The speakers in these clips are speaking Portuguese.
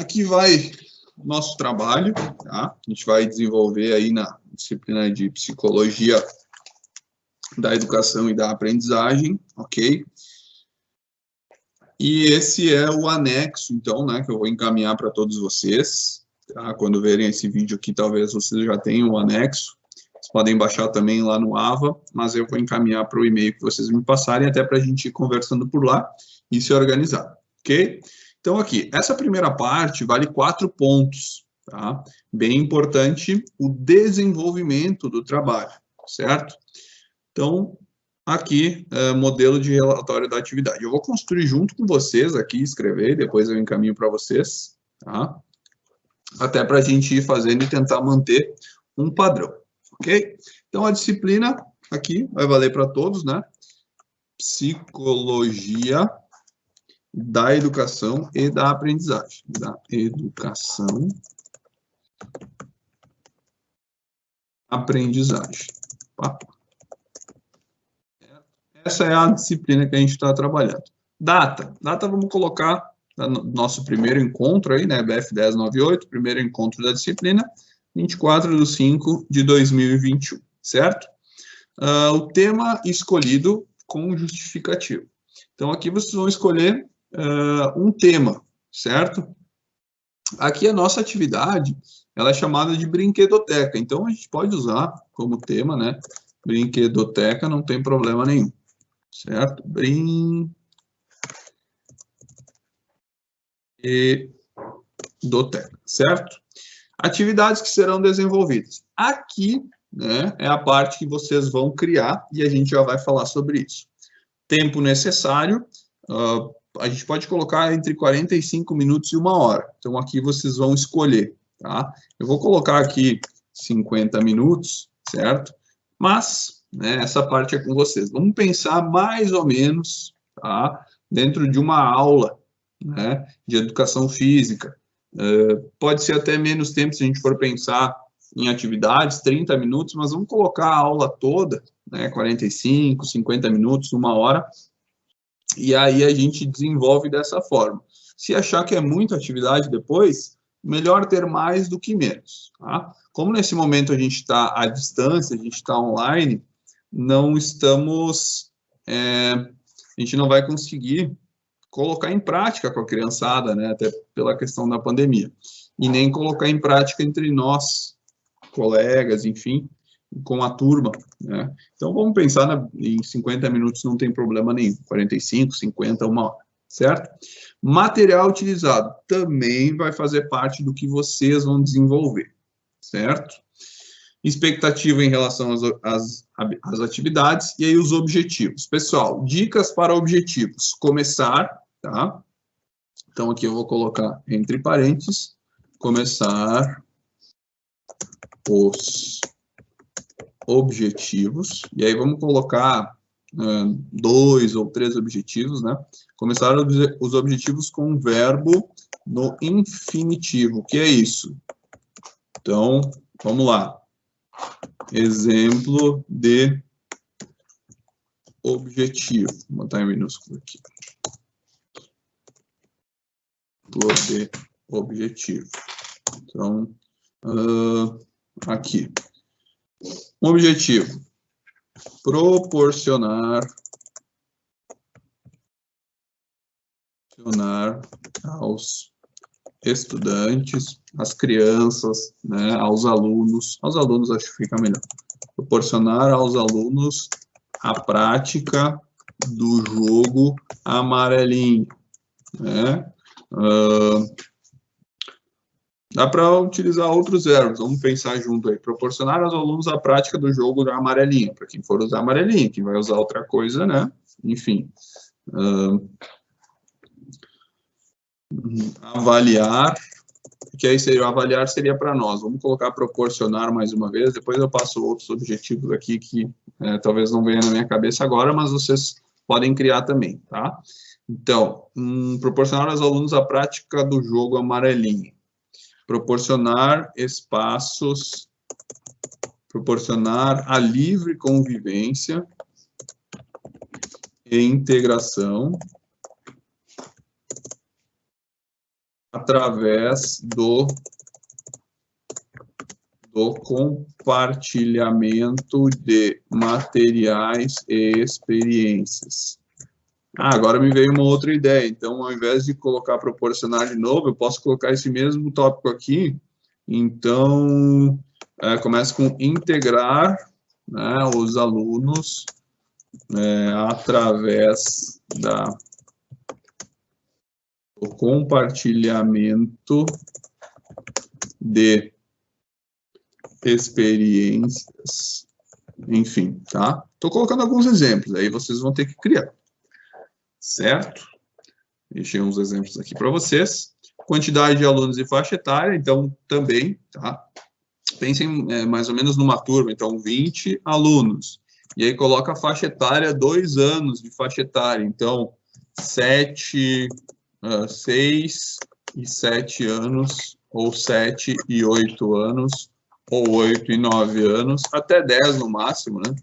aqui vai o nosso trabalho, tá? A gente vai desenvolver aí na disciplina de Psicologia da Educação e da Aprendizagem, ok? E esse é o anexo, então, né, que eu vou encaminhar para todos vocês, tá? Quando verem esse vídeo aqui, talvez vocês já tenham o anexo. Vocês podem baixar também lá no AVA, mas eu vou encaminhar para o e-mail que vocês me passarem, até para a gente ir conversando por lá e se organizar, ok? Então, aqui, essa primeira parte vale 4 pontos, tá? Bem importante o desenvolvimento do trabalho, certo? Então, aqui, modelo de relatório da atividade. Eu vou construir junto com vocês aqui, escrever, depois eu encaminho para vocês, tá? Até para a gente ir fazendo e tentar manter um padrão, ok? Então, a disciplina aqui vai valer para todos, né? Psicologia da Educação e da Aprendizagem. Da Educação, Aprendizagem. Tá? Essa é a disciplina que a gente está trabalhando. Data vamos colocar no nosso primeiro encontro aí, né, BF 1098, primeiro encontro da disciplina, 24/5/2021, certo? O tema escolhido com justificativo. Então, aqui vocês vão escolher um tema, certo? Aqui a nossa atividade, ela é chamada de brinquedoteca, então a gente pode usar como tema, né, brinquedoteca, não tem problema nenhum. Certo? Brinquedoteca, certo? Atividades que serão desenvolvidas. Aqui, né, é a parte que vocês vão criar e a gente já vai falar sobre isso. Tempo necessário, a gente pode colocar entre 45 minutos e 1 hora. Então, aqui vocês vão escolher, tá? Eu vou colocar aqui 50 minutos, certo? Mas, né, essa parte é com vocês. Vamos pensar mais ou menos, tá, dentro de uma aula, né, de educação física. Pode ser até menos tempo se a gente for pensar em atividades, 30 minutos, mas vamos colocar a aula toda, né, 45, 50 minutos, 1 hora, e aí a gente desenvolve dessa forma. Se achar que é muita atividade depois, melhor ter mais do que menos, tá? Como nesse momento a gente está à distância, a gente está online, não estamos, a gente não vai conseguir colocar em prática com a criançada, né, até pela questão da pandemia, e nem colocar em prática entre nós, colegas, enfim, com a turma, né? Então, vamos pensar em 50 minutos, não tem problema nenhum, 45, 50, 1 hora, certo? Material utilizado também vai fazer parte do que vocês vão desenvolver, certo? Expectativa em relação às atividades e aí os objetivos. Pessoal, dicas para objetivos. Começar, tá? Então, aqui eu vou colocar entre parênteses, começar os objetivos, e aí vamos colocar 2 ou 3 objetivos, né? Começar os objetivos com o verbo no infinitivo. O que é isso? Então, vamos lá. Exemplo de objetivo. Vou botar em minúsculo aqui. Exemplo de objetivo. Então, aqui. Um objetivo. Proporcionar aos estudantes, às crianças, né, aos alunos acho que fica melhor, proporcionar aos alunos a prática do jogo amarelinho, né? Dá para utilizar outros verbos, vamos pensar junto aí, proporcionar aos alunos a prática do jogo da amarelinho, para quem for usar amarelinho, quem vai usar outra coisa, né, enfim. Avaliar, que aí seria, avaliar seria para nós, vamos colocar proporcionar mais uma vez, depois eu passo outros objetivos aqui que talvez não venha na minha cabeça agora, mas vocês podem criar também, tá? Então, proporcionar aos alunos a prática do jogo amarelinho, proporcionar espaços, proporcionar a livre convivência e integração através do compartilhamento de materiais e experiências. Agora me veio uma outra ideia. Então, ao invés de colocar proporcionar de novo, eu posso colocar esse mesmo tópico aqui. Então, começa com integrar, né, os alunos através do compartilhamento de experiências, enfim, tá? Estou colocando alguns exemplos, aí vocês vão ter que criar, certo? Deixei uns exemplos aqui para vocês. Quantidade de alunos e faixa etária, então, também, tá? Pensem mais ou menos numa turma, então, 20 alunos. E aí coloca a faixa etária, 2 anos de faixa etária, então, 6 e 7 anos, ou 7 e 8 anos, ou 8 e 9 anos, até 10 no máximo, né?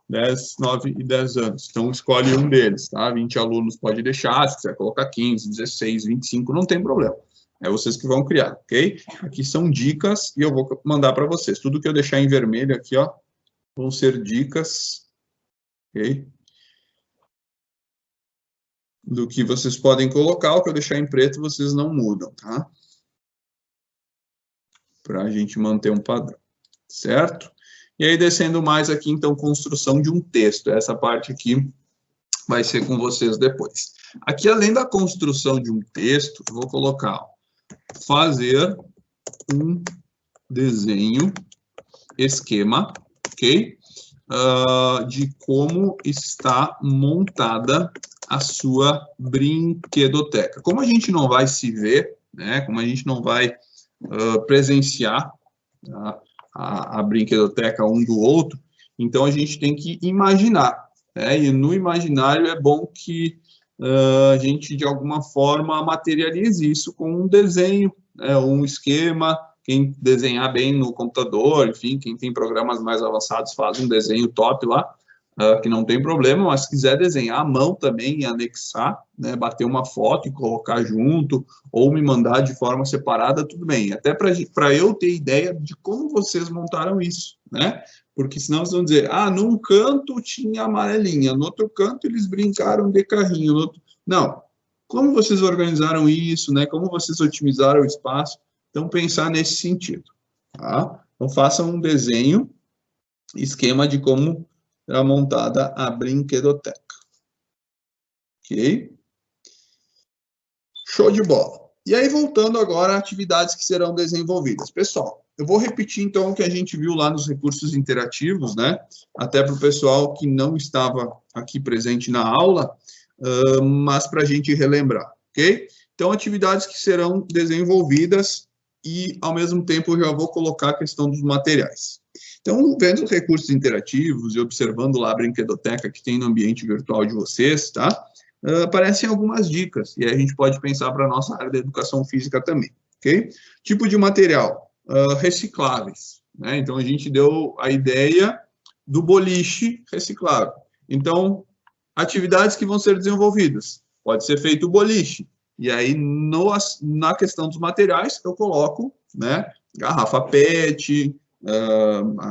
10, 9 e 10 anos. Então, escolhe um deles, tá? 20 alunos pode deixar, se quiser colocar 15, 16, 25, não tem problema. É vocês que vão criar, ok? Aqui são dicas e eu vou mandar para vocês. Tudo que eu deixar em vermelho aqui, ó, vão ser dicas, ok? Do que vocês podem colocar, o que eu deixar em preto, vocês não mudam, tá? Para a gente manter um padrão, certo? E aí, descendo mais aqui, então, construção de um texto. Essa parte aqui vai ser com vocês depois. Aqui, além da construção de um texto, eu vou colocar, ó, fazer um desenho, esquema, ok? De como está montada a sua brinquedoteca. Como a gente não vai se ver, né? Como a gente não vai presenciar a brinquedoteca um do outro, então a gente tem que imaginar, né? E no imaginário é bom que a gente, de alguma forma, materialize isso com um desenho, né? Um esquema. Quem desenhar bem no computador, enfim, quem tem programas mais avançados faz um desenho top lá, que não tem problema, mas se quiser desenhar à mão também e anexar, né, bater uma foto e colocar junto, ou me mandar de forma separada, tudo bem. Até para eu ter ideia de como vocês montaram isso, né? Porque senão vocês vão dizer, num canto tinha amarelinha, no outro canto eles brincaram de carrinho. Não. Como vocês organizaram isso, né? Como vocês otimizaram o espaço? Então, pensar nesse sentido, tá? Então, façam um desenho, esquema de como será montada a brinquedoteca. Ok? Show de bola. E aí, voltando agora a atividades que serão desenvolvidas. Pessoal, eu vou repetir, então, o que a gente viu lá nos recursos interativos, né? Até para o pessoal que não estava aqui presente na aula, mas para a gente relembrar, ok? Então, atividades que serão desenvolvidas e, ao mesmo tempo, eu já vou colocar a questão dos materiais. Então, vendo os recursos interativos e observando lá a brinquedoteca que tem no ambiente virtual de vocês, tá? Aparecem algumas dicas, e aí a gente pode pensar para a nossa área da educação física também, ok? Tipo de material, recicláveis, né? Então, a gente deu a ideia do boliche reciclável. Então, atividades que vão ser desenvolvidas. Pode ser feito o boliche, e aí, na questão dos materiais, eu coloco, né, garrafa PET,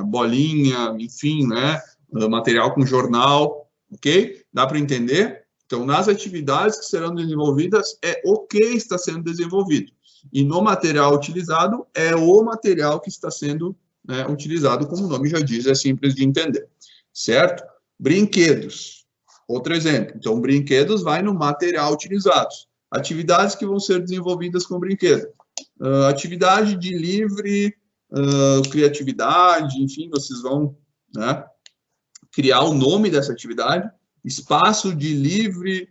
bolinha, enfim, né, material com jornal, ok? Dá para entender? Então, nas atividades que serão desenvolvidas, é o que está sendo desenvolvido. E no material utilizado, é o material que está sendo, né, utilizado, como o nome já diz, é simples de entender, certo? Brinquedos, outro exemplo. Então, brinquedos vai no material utilizado. Atividades que vão ser desenvolvidas com brinquedo. Atividade de livre criatividade, enfim, vocês vão, né, criar o nome dessa atividade. Espaço de livre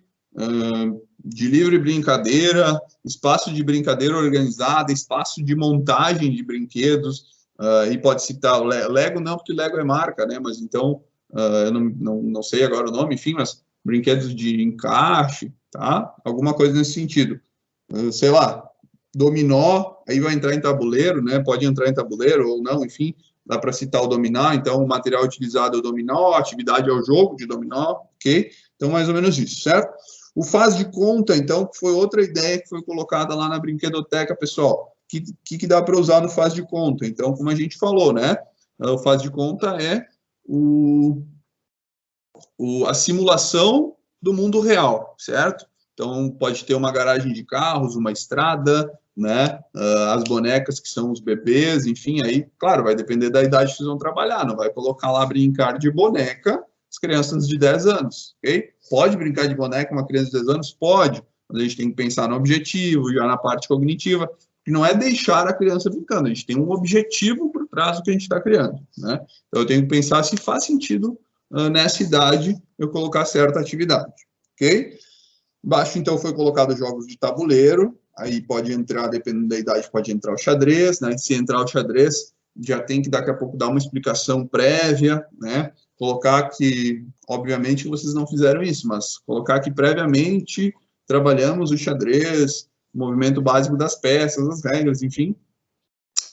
brincadeira, espaço de brincadeira organizada, espaço de montagem de brinquedos, e pode citar o Lego, não, porque Lego é marca, né, mas então, eu não sei agora o nome, enfim, mas brinquedos de encaixe, tá? Alguma coisa nesse sentido. Sei lá, dominó, aí vai entrar em tabuleiro, né? Pode entrar em tabuleiro ou não, enfim, dá para citar o dominó. Então, o material utilizado é o dominó, a atividade é o jogo de dominó, ok? Então, mais ou menos isso, certo? O faz de conta, então, foi outra ideia que foi colocada lá na brinquedoteca, pessoal. Que dá para usar no faz de conta? Então, como a gente falou, né? O faz de conta é a simulação do mundo real, certo? Então, pode ter uma garagem de carros, uma estrada, né? As bonecas que são os bebês, enfim, aí, claro, vai depender da idade que vocês vão trabalhar, não vai colocar lá brincar de boneca as crianças de 10 anos, ok? Pode brincar de boneca uma criança de 10 anos? Pode, mas a gente tem que pensar no objetivo, já na parte cognitiva, que não é deixar a criança brincando, a gente tem um objetivo por trás do que a gente está criando, né? Então, eu tenho que pensar se faz sentido nessa idade eu colocar certa atividade, ok? Embaixo, então, foi colocado jogos de tabuleiro, aí pode entrar, dependendo da idade, pode entrar o xadrez, né? Se entrar o xadrez, já tem que daqui a pouco dar uma explicação prévia, né? Colocar que, obviamente, vocês não fizeram isso, mas colocar que previamente trabalhamos o xadrez, o movimento básico das peças, as regras, enfim.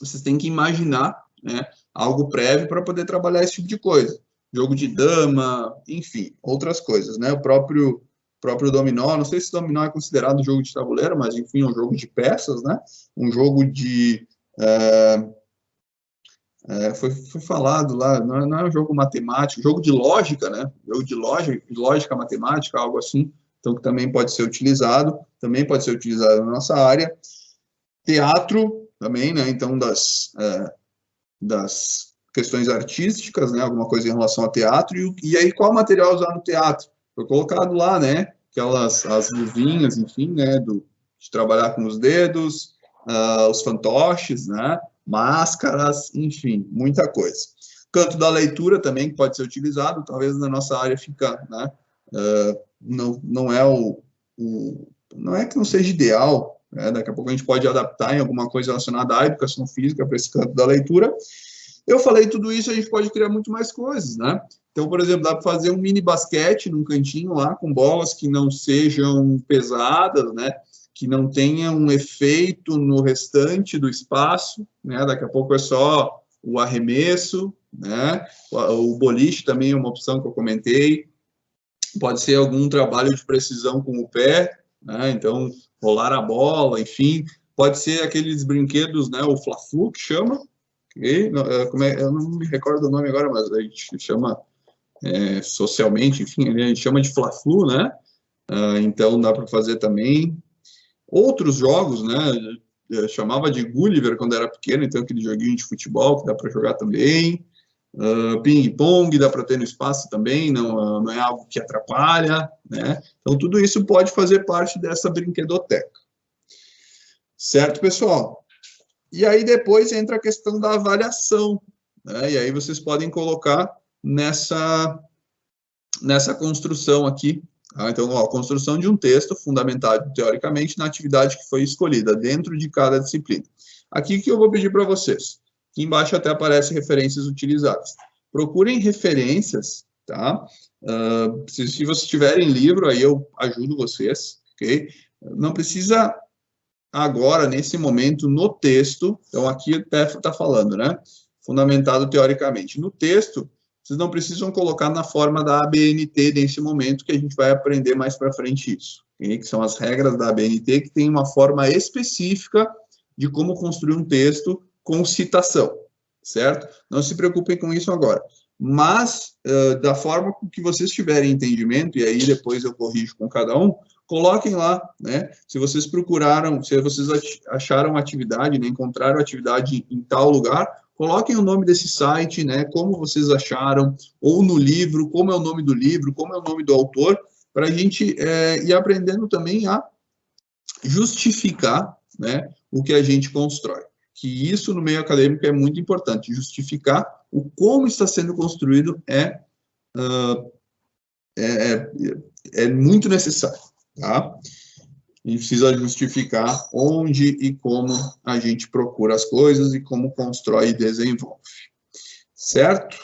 Vocês têm que imaginar, né, algo prévio para poder trabalhar esse tipo de coisa. Jogo de dama, enfim, outras coisas, né? O próprio dominó, não sei se dominó é considerado jogo de tabuleiro, mas enfim, um jogo de peças, né? Um jogo de... foi falado lá, não é um jogo matemático, jogo de lógica, né? Jogo de lógica matemática, algo assim, então que também pode ser utilizado na nossa área. Teatro também, né? Então, das questões artísticas, né? Alguma coisa em relação ao teatro, e aí qual material usar no teatro? Foi colocado lá, né? As luvinhas, enfim, né? De trabalhar com os dedos, os fantoches, né? Máscaras, enfim, muita coisa. Canto da leitura também, que pode ser utilizado, talvez na nossa área fica, né? Não é que não seja ideal, né? Daqui a pouco a gente pode adaptar em alguma coisa relacionada à educação física para esse canto da leitura. Eu falei tudo isso, a gente pode criar muito mais coisas, né? Então, por exemplo, dá para fazer um mini basquete num cantinho lá, com bolas que não sejam pesadas, né? Que não tenha um efeito no restante do espaço, né? Daqui a pouco é só o arremesso, né? O boliche também é uma opção que eu comentei. Pode ser algum trabalho de precisão com o pé, né? Então, rolar a bola, enfim. Pode ser aqueles brinquedos, né? O Fla-Flu, que chama. Okay? Eu não me recordo o nome agora, mas a gente chama socialmente, enfim, a gente chama de Fla-Flu, né? Então, dá para fazer também. Outros jogos, né? Eu chamava de Gulliver quando era pequeno, então aquele joguinho de futebol que dá para jogar também. Ping-pong dá para ter no espaço também, não é algo que atrapalha, né? Então, tudo isso pode fazer parte dessa brinquedoteca. Certo, pessoal? E aí, depois entra a questão da avaliação, né? E aí vocês podem colocar nessa construção aqui. Então, a construção de um texto fundamentado, teoricamente, na atividade que foi escolhida, dentro de cada disciplina. Aqui que eu vou pedir para vocês. Aqui embaixo até aparecem referências utilizadas. Procurem referências, tá? Se vocês tiverem livro, aí eu ajudo vocês, ok? Não precisa agora, nesse momento, no texto, então aqui até está falando, né? Fundamentado teoricamente. No texto, vocês não precisam colocar na forma da ABNT nesse momento, que a gente vai aprender mais para frente isso, okay? Que são as regras da ABNT, que tem uma forma específica de como construir um texto com citação, certo? Não se preocupem com isso agora. Mas, da forma que vocês tiverem entendimento, e aí depois eu corrijo com cada um, coloquem lá, né? Se vocês procuraram, se vocês acharam atividade, né, encontraram atividade em tal lugar, coloquem o nome desse site, né? Como vocês acharam, ou no livro, como é o nome do livro, como é o nome do autor, para a gente ir aprendendo também a justificar, né, o que a gente constrói. Que isso no meio acadêmico é muito importante, justificar o como está sendo construído é muito necessário, tá? A gente precisa justificar onde e como a gente procura as coisas e como constrói e desenvolve, certo?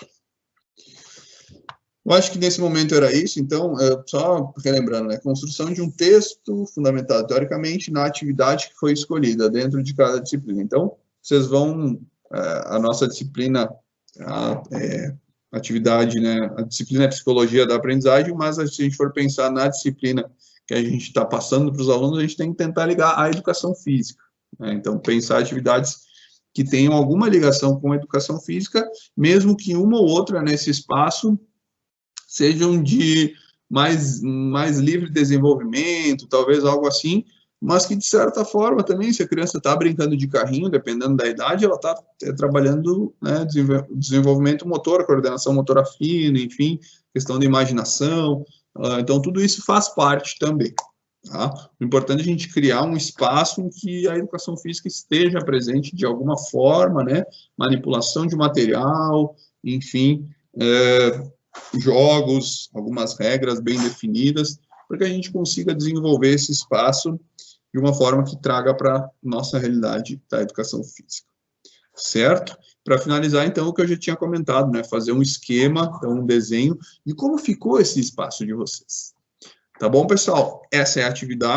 Eu acho que nesse momento era isso, então, só relembrando, né, construção de um texto fundamentado teoricamente na atividade que foi escolhida dentro de cada disciplina. Então, vocês vão, a nossa disciplina, atividade, né, a disciplina é Psicologia da Aprendizagem, mas se a gente for pensar na disciplina que a gente está passando para os alunos, a gente tem que tentar ligar à educação física, né? Então, pensar atividades que tenham alguma ligação com a educação física, mesmo que uma ou outra nesse espaço sejam de mais livre desenvolvimento, talvez algo assim, mas que, de certa forma, também, se a criança está brincando de carrinho, dependendo da idade, ela está trabalhando, né, desenvolvimento motor, coordenação motora fina, enfim, questão de imaginação, então tudo isso faz parte também. Tá? O importante é a gente criar um espaço em que a educação física esteja presente de alguma forma, né, manipulação de material, enfim, jogos, algumas regras bem definidas, para que a gente consiga desenvolver esse espaço de uma forma que traga para a nossa realidade da educação física. Certo? Para finalizar, então, o que eu já tinha comentado, né? Fazer um esquema, então, um desenho de como ficou esse espaço de vocês. Tá bom, pessoal? Essa é a atividade.